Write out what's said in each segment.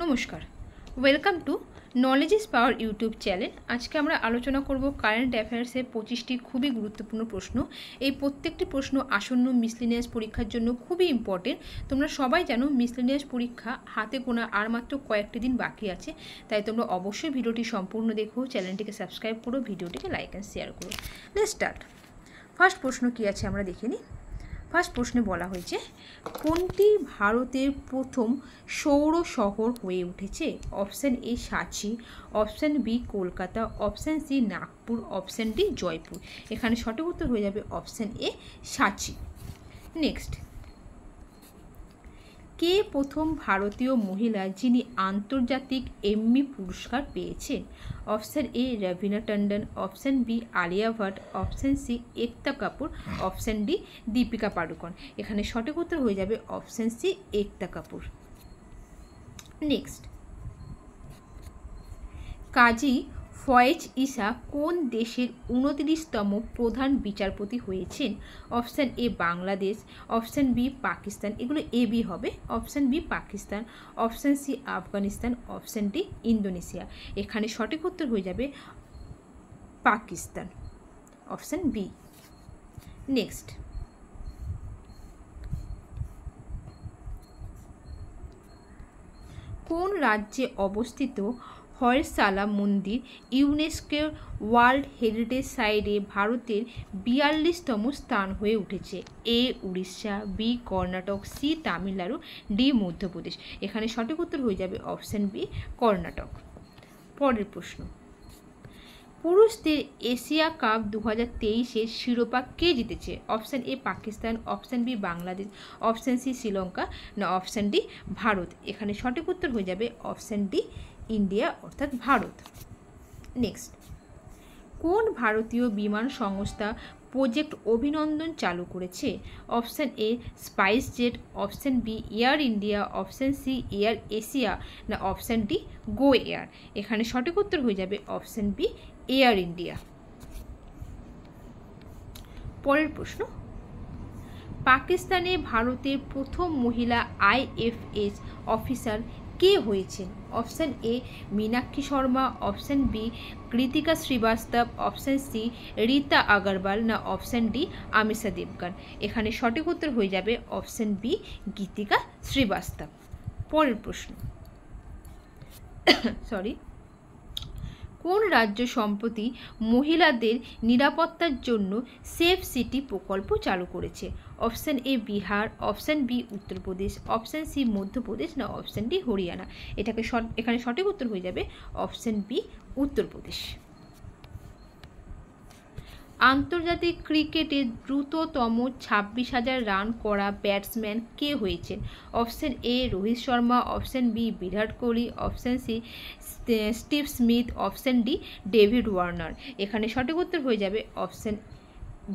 নমস্কার, welcome to knowledge is power YouTube channel. আজকে আমরা আলোচনা করব কারেন্ট অ্যাফেয়ার্সের 25টি খুবই গুরুত্বপূর্ণ প্রশ্ন। এই প্রত্যেকটি প্রশ্ন আসন্ন মিসলেনিয়াস পরীক্ষার জন্য খুবই ইম্পর্টেন্ট। তোমরা সবাই জানো মিসলেনিয়াস পরীক্ষা হাতে গোনা আর মাত্র কয়েকটি দিন বাকি আছে, তাই তোমরা অবশ্যই ভিডিওটি সম্পূর্ণ দেখো, চ্যানেলটিকে সাবস্ক্রাইব করো, ভিডিওটিকে লাইক অ্যান্ড শেয়ার করো। Let's start. ফার্স্ট প্রশ্ন কী আছে আমরা দেখে নিই। ফার্স্ট প্রশ্নে বলা হয়েছে, কোনটি ভারতের প্রথম সৌর শহর হয়ে উঠেছে? অপশান এ সাঁচি, option B Kolkata, option C Nagpur, option D Jaipur. এখানে সঠিক উত্তর হয়ে যাবে অপশান এ সাঁচি। নেক্সট, কে প্রথম ভারতীয় মহিলা যিনি আন্তর্জাতিক এম্মি পুরস্কার পেয়েছেন? Option A Raveena Tandon, option B Alia Bhatt, option C Ekta Kapoor, option D Deepika Padukone. এখানে সঠিক উত্তর হয়ে যাবে option C Ekta Kapoor. Next, Qazi Faez Isa কোন দেশের 29তম প্রধান বিচারপতি হয়েছেন? Option A Bangladesh, option B Pakistan, এগুলো এ বি হবে, option B Pakistan, option C Afghanistan, option D Indonesia. এখানে সঠিক উত্তর হয়ে যাবে পাকিস্তান, অপশান বি। নেক্সট, কোন রাজ্যে অবস্থিত হরসালা মন্দির ইউনেস্কোর ওয়ার্ল্ড হেরিটেজ সাইটে ভারতের 42তম স্থান হয়ে উঠেছে? A Orissa, B Karnataka, C Tamil Nadu, D Madhya Pradesh. এখানে সঠিক উত্তর হয়ে যাবে অপশান বি কর্ণাটক। পরের প্রশ্ন, পুরুষদের এশিয়া কাপ 2023-এর শিরোপা কে জিতেছে? Option A Pakistan, option B Bangladesh, option C Sri Lanka, না অপশান ডি ভারত। এখানে সঠিক উত্তর হয়ে যাবে অপশান ডি ইন্ডিয়া অর্থাৎ ভারত। নেক্সট, কোন ভারতীয় বিমান সংস্থা প্রজেক্ট অভিনন্দন চালু করেছে? Option A SpiceJet, option B Air India, option C Air Asia, না অপশান ডি গো এয়ার। এখানে সঠিক উত্তর হয়ে যাবে অপশান বি এয়ার ইন্ডিয়া। পরের প্রশ্ন, পাকিস্তানে ভারতের প্রথম মহিলা IFS অফিসার কে হয়েছেন? Option A Meenakshi Sharma, option B Kritika Srivastava, option C Rita Agarwal, না অপশান ডি আমিষা দেবগন। এখানে সঠিক উত্তর হয়ে যাবে অপশান বি গীতিকা শ্রীবাস্তব। পরের প্রশ্ন, কোন রাজ্য সম্প্রতি মহিলাদের নিরাপত্তার জন্য সেফ সিটি প্রকল্প চালু করেছে? Option A Bihar, option B Uttar Pradesh, option C Madhya Pradesh, না অপশান ডি হরিয়ানা। এখানে সঠিক উত্তর হয়ে যাবে অপশান বি উত্তরপ্রদেশ। আন্তর্জাতিক ক্রিকেটে দ্রুততম 26,000 রান করা ব্যাটসম্যান কে হয়েছেন? Option A Rohit Sharma, option B Virat Kohli, option C Steve Smith, option D David Warner. এখানে সঠিক উত্তর হয়ে যাবে option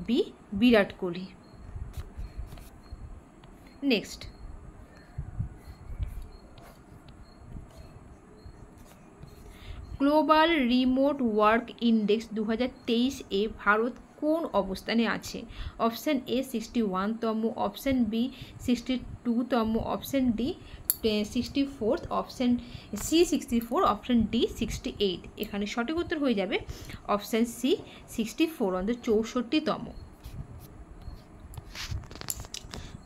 B Virat Kohli. Next, global remote work index 2023-এ ভারত কোন অবস্থানে আছে? অপশান এ 61তম, অপশান বি 62তম, option D 64th, option C 64, option D 68। এখানে সঠিক উত্তর হয়ে যাবে অপশান সি 64 অর্থাৎ 64তম।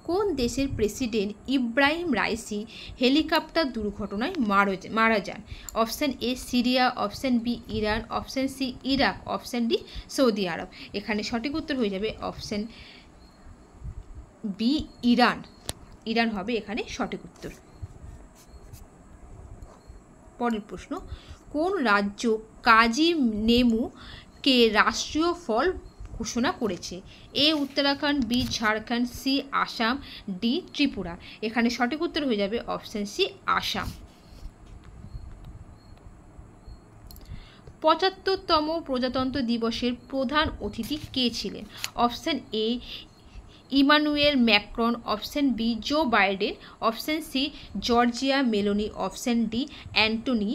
কোন দেশের প্রেসিডেন্ট ইব্রাহিম রাইসি হেলিকপ্টার দুর্ঘটনায় মারা যান? Option A Syria, option B Iran, option C Iraq, option D Saudi Arab. এখানে সঠিক উত্তর হয়ে যাবে অপশান বি ইরান। ইরান হবে এখানে সঠিক উত্তর। পরের প্রশ্ন, কোন রাজ্য কাজি নেমুকে রাষ্ট্রীয় ফল ঘোষণা করেছে? A Uttarakhand, B Jharkhand, C Assam, D Tripura. এখানে সঠিক উত্তর হয়ে যাবে অপশান সি আসাম। 75তম প্রজাতন্ত্র দিবসের প্রধান অতিথি কে ছিলেন? Option A Emmanuel Macron, option B Joe Biden, option C Giorgia Meloni, option D Anthony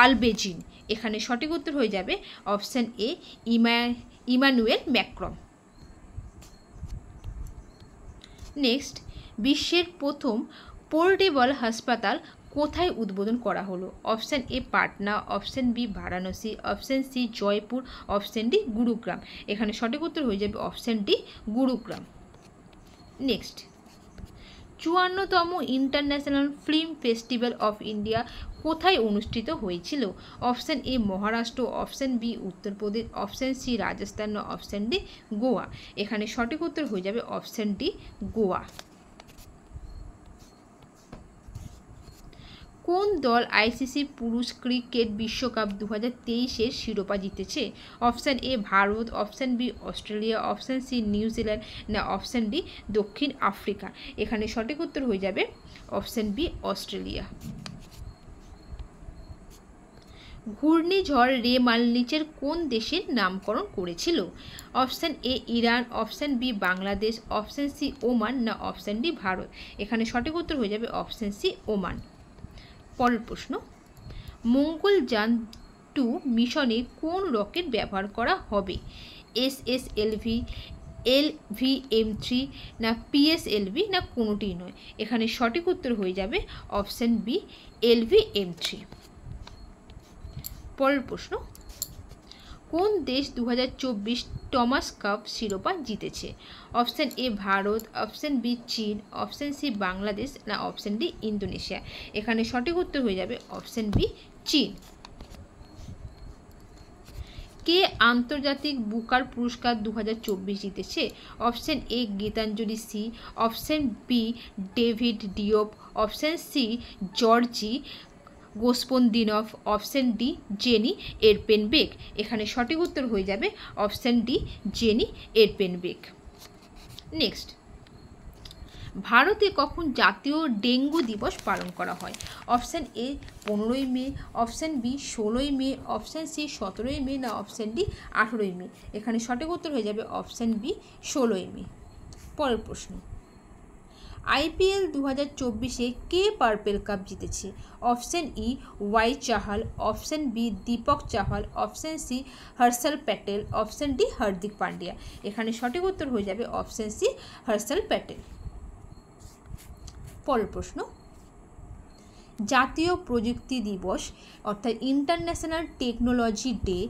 Albanese. এখানে সঠিক উত্তর হয়ে যাবে option A Emmanuel Macron. Next, বিশ্বের প্রথম পোর্টেবল হাসপাতাল কোথায় উদ্বোধন করা হলো? Option A Patna, option B Varanasi, option C Jaipur, option D Gurugram. এখানে সঠিক উত্তর হয়ে যাবে অপশান ডি গুরুগ্রাম। নেক্সট, 54তম international film festival of India কোথায় অনুষ্ঠিত হয়েছিল? অপশান এ Maharashtra, option B Uttar Pradesh, option C Rajasthan, option D Goa. এখানে সঠিক উত্তর হয়ে যাবে অপশান ডি গোয়া। কোন দল আইসিসি পুরুষ ক্রিকেট বিশ্বকাপ 2023-এর শিরোপা জিতেছে? Option A Bharat, option B Australia, option C New Zealand, না অপশান ডি দক্ষিণ আফ্রিকা। এখানে সঠিক উত্তর হয়ে যাবে অপশান বি অস্ট্রেলিয়া। ঘূর্ণিঝড় রেমাল নিচের কোন দেশের নামকরণ করেছিল? Option A Iran, option B Bangladesh, option C Oman, না অপশান ডি ভারত। এখানে সঠিক উত্তর হয়ে যাবে অপশান সি ওমান। পরের প্রশ্ন, মঙ্গলযান 2 মিশনে কোন রকেট ব্যবহার করা হবে? SSLV, LVM-3, না PSLV, না কোনোটিই নয়। এখানে সঠিক উত্তর হয়ে যাবে অপশান বি LVM-3। পরের প্রশ্ন, কোন দেশ 2024 টমাস কাপ শিরোপা জিতেছে? Option A Bharat, option B চীন, অপশান সি বাংলাদেশ, না অপশান ডি ইন্দোনেশিয়া। এখানে সঠিক উত্তর হয়ে যাবে অপশান বি চীন। কে আন্তর্জাতিক বুকার পুরস্কার 2024 জিতেছে? Option A Geetanjali Shree, option B David Diop, option C Georgi Gospodinov, option D Jenny Erpenbeck. এখানে সঠিক উত্তর হয়ে যাবে option D Jenny Erpenbeck. Next, ভারতে কখন জাতীয় ডেঙ্গু দিবস পালন করা হয়? অপশান এ 15ই মে, অপশান বি 16ই মে, অপশান সি 17ই মে, না অপশান ডি 18ই মে। এখানে সঠিক উত্তর হয়ে যাবে অপশান বি 16ই মে। পরের প্রশ্ন, IPL 2024-এ কে পার্পেল কাপ জিতেছে? Option E Y Chahal, option B Deepak Chahal, option C Harshal Patel, option D Hardik Pandya. এখানে সঠিক উত্তর হয়ে যাবে অপশান সি হর্ষল প্যাটেল। পরের প্রশ্ন, জাতীয় প্রযুক্তি দিবস অর্থাৎ ইন্টারন্যাশনাল টেকনোলজি ডে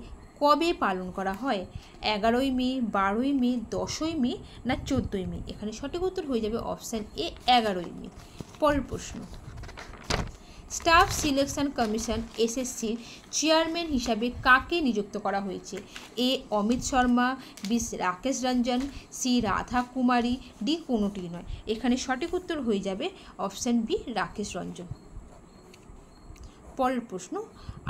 কবে পালন করা হয়? 11ই মে, 12ই মে, 10ই মে, না 14ই মে। এখানে সঠিক উত্তর হয়ে যাবে অপশান এ 11ই মে। পরের প্রশ্ন, স্টাফ সিলেকশন কমিশন SSCর চেয়ারম্যান হিসাবে কাকে নিযুক্ত করা হয়েছে? এ অমিত শর্মা, বি রাকেশ রঞ্জন, সি রাধা কুমারী, ডি কোনোটি নয়। এখানে সঠিক উত্তর হয়ে যাবে অপশান বি রাকেশ রঞ্জন। পরের প্রশ্ন,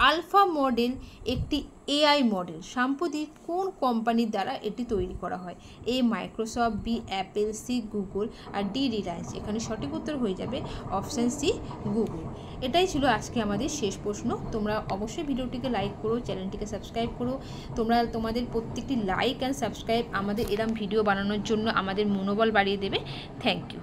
আলফা মডেল একটি AI মডেল, সাম্প্রতিক কোন কোম্পানির দ্বারা এটি তৈরি করা হয়? A Microsoft, B Apple, C Google, আর ডি রিলায়েন্স। এখানে সঠিক উত্তর হয়ে যাবে অপশান সি গুগল। এটাই ছিল আজকে আমাদের শেষ প্রশ্ন। তোমরা অবশ্যই ভিডিওটিকে লাইক করো, চ্যানেলটিকে সাবস্ক্রাইব করো। তোমাদের প্রত্যেকটি লাইক অ্যান্ড সাবস্ক্রাইব আমাদের এরম ভিডিও বানানোর জন্য আমাদের মনোবল বাড়িয়ে দেবে। Thank you.